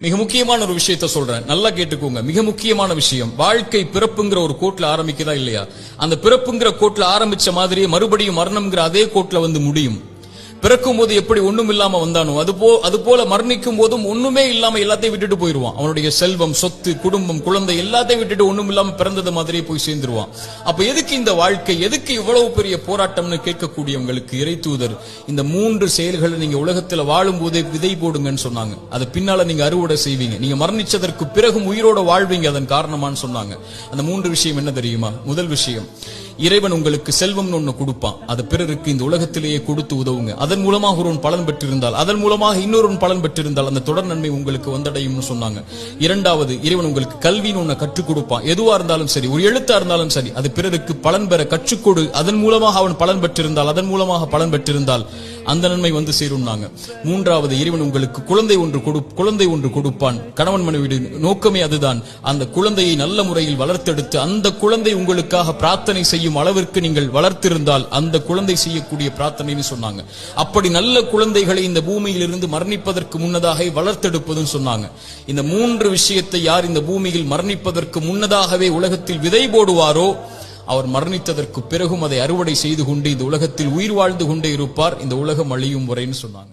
மிக முக்கியமான ஒரு விஷயத்த சொல்றேன், நல்லா கேட்டுக்கோங்க. மிக முக்கியமான விஷயம், வாழ்க்கை பிறப்புங்கிற ஒரு கோட்ல ஆரம்பிக்குதா இல்லையா? அந்த பிறப்புங்கிற கோட்ல ஆரம்பிச்ச மாதிரியே மறுபடியும் மரணம்ங்கிற அதே கோட்ல வந்து முடியும். பிறக்கும் போது எப்படி ஒண்ணும் இல்லாம வந்தானோ அது போல மரணிக்கும் போதும் ஒண்ணுமே இல்லாம எல்லாத்தையும் விட்டுட்டு போயிருவான். அவனுடைய செல்வம், சொத்து, குடும்பம், குழந்தை எல்லாத்தையும் விட்டுட்டு ஒண்ணும் இல்லாம பிறந்தது மாதிரியே போய் சேர்ந்துருவான். அப்ப எதுக்கு இந்த வாழ்க்கை, எதுக்கு இவ்வளவு பெரிய போராட்டம்னு கேட்கக்கூடியவங்களுக்கு இறை தூதர் இந்த 3 செயல்களை நீங்க உலகத்துல வாழும் போதே விதை போடுங்கன்னு சொன்னாங்க. அது பின்னால நீங்க அறுவடை செய்வீங்க, நீங்க மரணிச்சதற்கு பிறகும் உயிரோட வாழ்வீங்க அதன் காரணமான்னு சொன்னாங்க. அந்த 3 விஷயம் என்ன தெரியுமா? முதல் விஷயம், இறைவன் உங்களுக்கு செல்வம்னு ஒண்ணு கொடுப்பான், அது பிறருக்கு இந்த உலகத்திலேயே கொடுத்து உதவுங்க. அதன் மூலமாக ஒருவன் பலன் பெற்றிருந்தால், அதன் மூலமாக இன்னொரு பலன் பெற்றிருந்தால் அந்த தொடர் நன்மை உங்களுக்கு வந்தடையும்னு சொன்னாங்க. இரண்டாவது, இறைவன் உங்களுக்கு கல்வின்னு ஒண்ணு கற்றுக் கொடுப்பான். எதுவா இருந்தாலும் சரி, ஒரு எழுத்தா இருந்தாலும் சரி, அது பிறருக்கு பலன் பெற கற்றுக்கொடு. அதன் மூலமாக அவன் பலன் பெற்றிருந்தால், அதன் மூலமாக பலன் பெற்றிருந்தால் அந்த நன்மை வந்து சேரும்னாங்க. மூன்றாவது, இறைவன் உங்களுக்கு குழந்தை ஒன்று கொடுப்பான். கணவன் மனைவி நோக்கமே அதுதான். அந்த குழந்தையை நல்ல முறையில் வளர்த்தெடுத்து அந்த குழந்தை உங்களுக்காக பிரார்த்தனை செய்யும் அளவிற்கு நீங்கள் வளர்த்திருந்தால் அந்த குழந்தை செய்யக்கூடிய பிரார்த்தனைன்னு சொன்னாங்க. அப்படி நல்ல குழந்தைகளை இந்த பூமியில் இருந்து மரணிப்பதற்கு முன்னதாக வளர்த்தெடுப்பதுன்னு சொன்னாங்க. இந்த 3 விஷயத்தை யார் இந்த பூமியில் மரணிப்பதற்கு முன்னதாகவே உலகத்தில் விதை போடுவாரோ அவர் மரணித்ததற்கு பிறகும் அதை அறுவடை செய்து கொண்டு இந்த உலகத்தில் உயிர் வாழ்ந்து கொண்டே இருப்பார், இந்த உலகம் அழியும் வரைன்னு சொன்னாங்க.